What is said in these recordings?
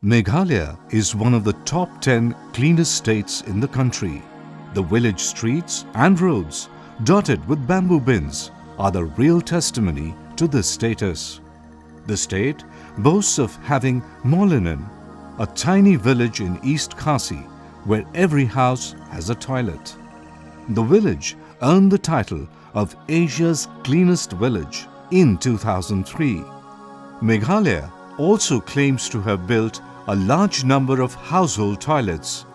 Meghalaya is one of the top 10 cleanest states in the country. The village streets and roads, dotted with bamboo bins, are the real testimony to this status. The state boasts of having Molinan, a tiny village in East Khasi, where every house has a toilet. The village earned the title of Asia's cleanest village in 2003. Meghalaya also claims to have built a large number of household toilets,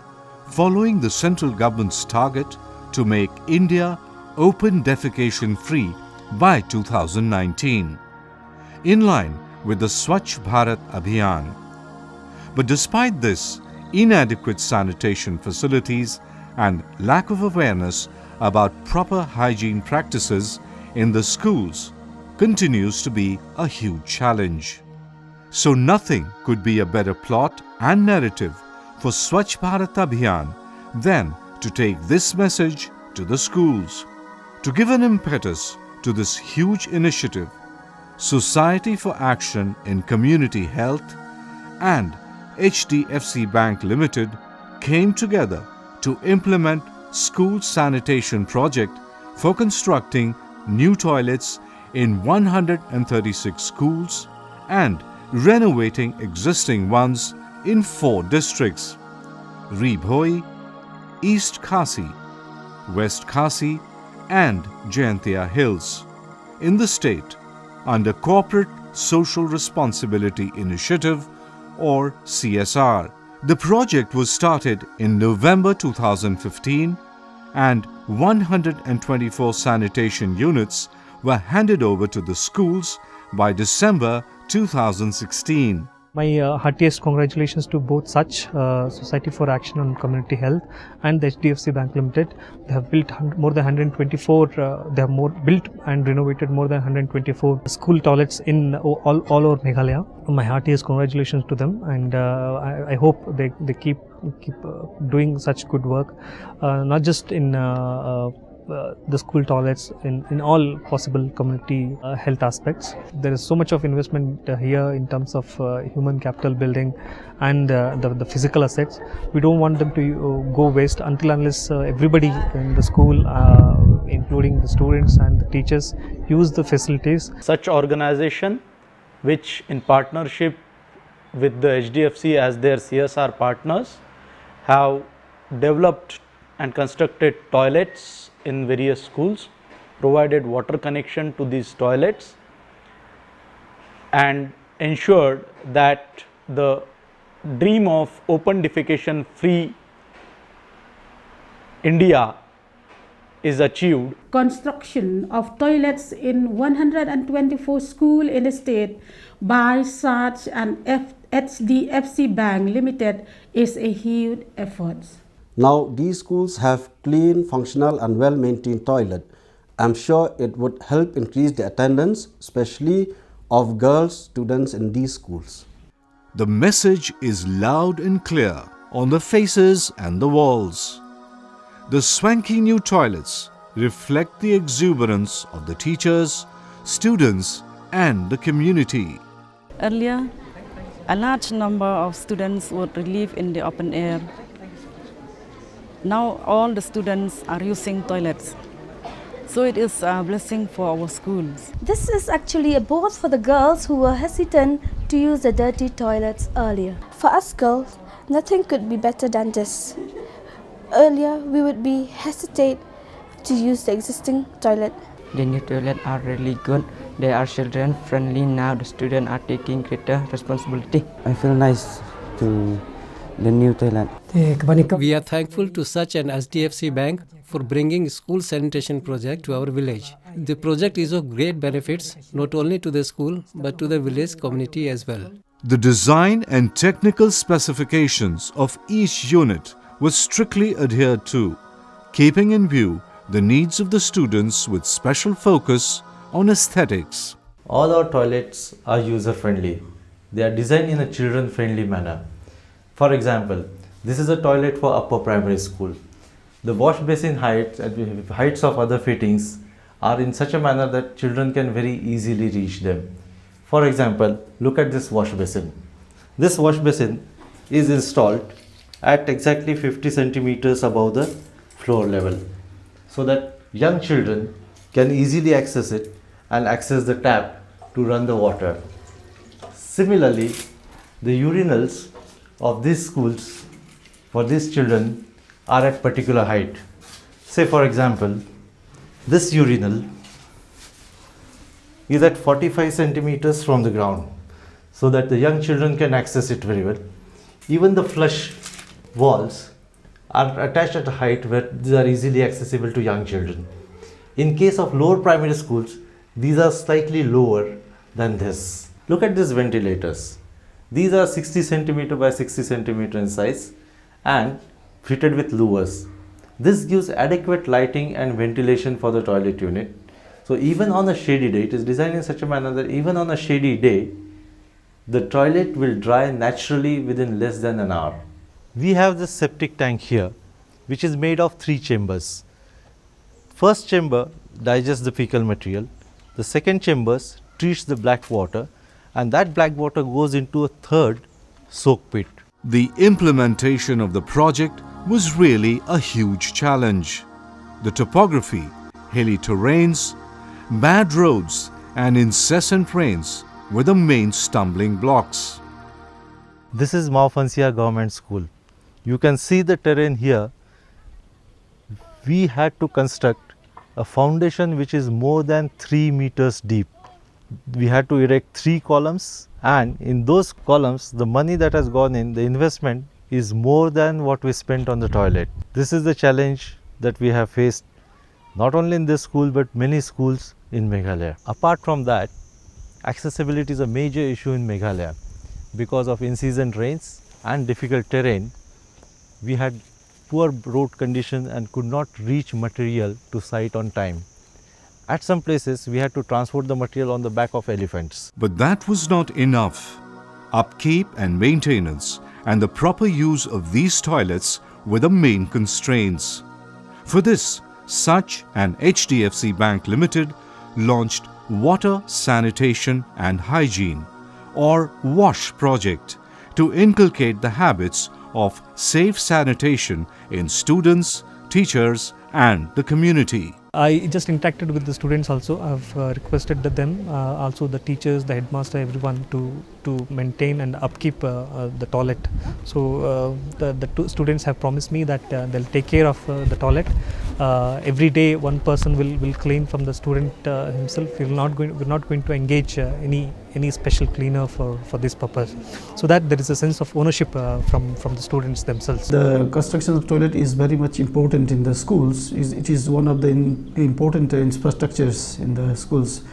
following the central government's target to make India open defecation free by 2019, in line with the Swachh Bharat Abhiyan. But despite this, inadequate sanitation facilities and lack of awareness about proper hygiene practices in the schools continues to be a huge challenge. So nothing could be a better plot and narrative for Swachh Bharat Abhiyan than to take this message to the schools. To give an impetus to this huge initiative, Society for Action in Community Health and HDFC Bank Limited came together to implement school sanitation project for constructing new toilets in 136 schools and renovating existing ones in 4 districts: Ribhoi, East Khasi, West Khasi and Jaintia Hills in the state under Corporate Social Responsibility Initiative or CSR. The project was started in November 2015 and 124 sanitation units were handed over to the schools by December 2016. My heartiest congratulations to both SACH, Society for Action on Community Health, and the HDFC Bank Limited. They have built more than 124. They have built and renovated more than 124 school toilets in all over Meghalaya. My heartiest congratulations to them, and I hope they keep doing such good work, not just in the school toilets, in all possible community health aspects. There is so much of investment here in terms of human capital building and the physical assets. We don't want them to go waste until unless everybody in the school, including the students and the teachers, use the facilities. Such organization, which in partnership with the HDFC as their CSR partners, have developed and constructed toilets in various schools, provided water connection to these toilets, and ensured that the dream of open defecation free India is achieved. Construction of toilets in 124 schools in the state by SACH and HDFC Bank Limited is a huge effort. Now these schools have clean, functional and well-maintained toilet. I'm sure it would help increase the attendance, especially of girls students in these schools. The message is loud and clear on the faces and the walls. The swanky new toilets reflect the exuberance of the teachers, students and the community. Earlier, a large number of students would live in the open air. Now all the students are using toilets, so it is a blessing for our schools. This is actually a both for the girls who were hesitant to use the dirty toilets earlier. For us girls, nothing could be better than this. Earlier, we would be hesitant to use the existing toilet. The new toilets are really good. They are children friendly. Now the students are taking greater responsibility. I feel nice to the new toilet. We are thankful to SACH and HDFC Bank for bringing school sanitation project to our village. The project is of great benefits not only to the school but to the village community as well. The design and technical specifications of each unit was strictly adhered to, keeping in view the needs of the students with special focus on aesthetics. All our toilets are user-friendly. They are designed in a children-friendly manner. For example, this is a toilet for upper primary school. The wash basin heights and heights of other fittings are in such a manner that children can very easily reach them. For example, look at this wash basin. This wash basin is installed at exactly 50 centimeters above the floor level, so that young children can easily access it and access the tap to run the water. Similarly, the urinals of these schools for these children are at particular height. Say for example, this urinal is at 45 centimeters from the ground, so that the young children can access it very well. Even the flush walls are attached at a height where these are easily accessible to young children. In case of lower primary schools, these are slightly lower than this. Look at these ventilators. These are 60 centimeter by 60 centimeter in size and fitted with louvers. This gives adequate lighting and ventilation for the toilet unit. So even on a shady day, it is designed in such a manner that even on a shady day, the toilet will dry naturally within less than an hour. We have this septic tank here, which is made of 3 chambers. First chamber digests the fecal material. The second chamber treats the black water, and that black water goes into a third soak pit. The implementation of the project was really a huge challenge. The topography, hilly terrains, bad roads and incessant rains were the main stumbling blocks. This is Maufansia Government School. You can see the terrain here. We had to construct a foundation which is more than 3 meters deep. We had to erect 3 columns, and in those columns the money that has gone in, the investment is more than what we spent on the toilet. This is the challenge that we have faced not only in this school but many schools in Meghalaya. Apart from that, accessibility is a major issue in Meghalaya. Because of in-season rains and difficult terrain, we had poor road condition and could not reach material to site on time. At some places, we had to transport the material on the back of elephants. But that was not enough. Upkeep and maintenance and the proper use of these toilets were the main constraints. For this, SACH and HDFC Bank Limited launched Water, Sanitation and Hygiene, or WASH project, to inculcate the habits of safe sanitation in students, teachers and the community. I just interacted with the students also. I've requested them, also the teachers, the headmaster, everyone to maintain and upkeep the toilet. So the 2 students have promised me that they'll take care of the toilet. Every day one person will clean from the student himself. We're not going to engage any special cleaner for this purpose, so that there is a sense of ownership from the students themselves. The construction of toilet is very much important in the schools. It is one of the important infrastructures in the schools.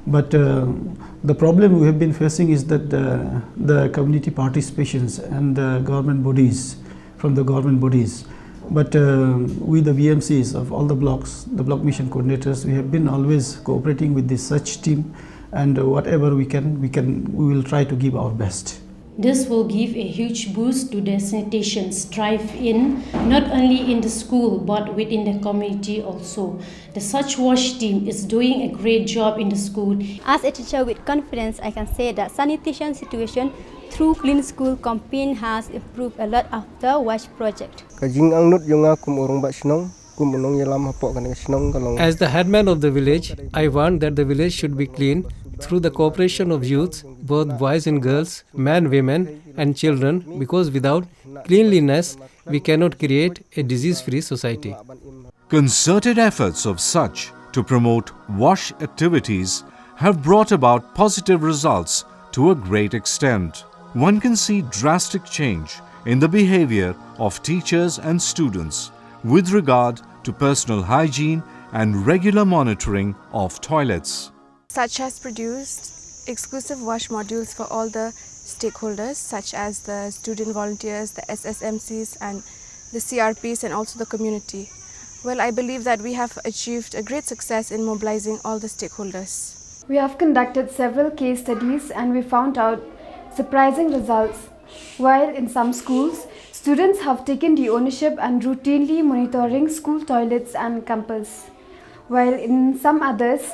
But the problem we have been facing is that the community participations and the government bodies, from the government bodies. But we, the VMCs of all the blocks, the block mission coordinators, we have been always cooperating with the SACH team, and whatever we will try to give our best. This will give a huge boost to the sanitation strive in not only in the school but within the community also. The SACH WASH team is doing a great job in the school. As a teacher with confidence, I can say that sanitation situation through Clean School campaign has improved a lot after WASH project. As the headman of the village, I want that the village should be clean through the cooperation of youths, both boys and girls, men, women and children, because without cleanliness, we cannot create a disease-free society. Concerted efforts of SACH to promote WASH activities have brought about positive results to a great extent. One can see drastic change in the behavior of teachers and students with regard to personal hygiene and regular monitoring of toilets. SACH has produced exclusive WASH modules for all the stakeholders, such as the student volunteers, the SSMCs and the CRPs and also the community. Well, I believe that we have achieved a great success in mobilizing all the stakeholders. We have conducted several case studies and we found out surprising results. While in some schools, students have taken the ownership and routinely monitoring school toilets and campus. While in some others,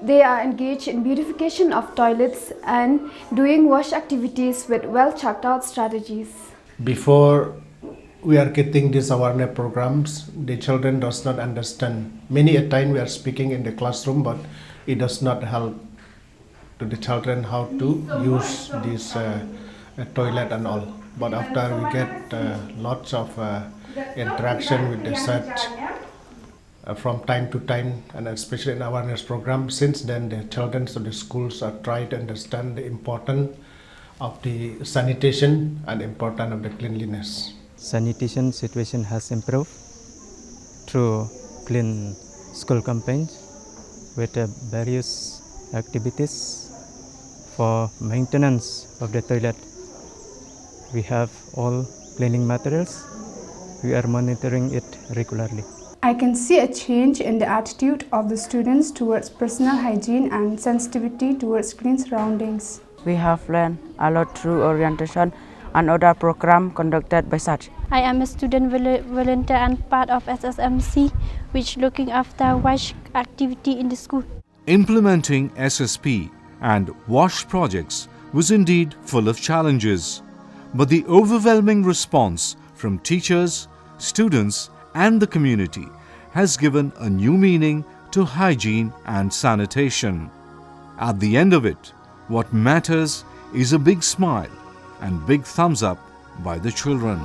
they are engaged in beautification of toilets and doing WASH activities with well-checked out strategies. before we are getting these awareness programs, the children does not understand. Many a time we are speaking in the classroom, but it does not help to the children how to use this toilet and all. But after we get lots of interaction with the SACH from time to time, and especially in awareness program, since then the children of the schools are trying to understand the importance of the sanitation and importance of the cleanliness. Sanitation situation has improved through clean school campaigns with various activities for maintenance of the toilet. We have all cleaning materials. We are monitoring it regularly. I can see a change in the attitude of the students towards personal hygiene and sensitivity towards clean surroundings. We have learned a lot through orientation and other programs conducted by SACH. I am a student volunteer and part of SSMC, which looking after WASH activity in the school. Implementing SSP and WASH projects was indeed full of challenges, but the overwhelming response from teachers, students and the community has given a new meaning to hygiene and sanitation. At the end of it, what matters is a big smile and big thumbs up by the children.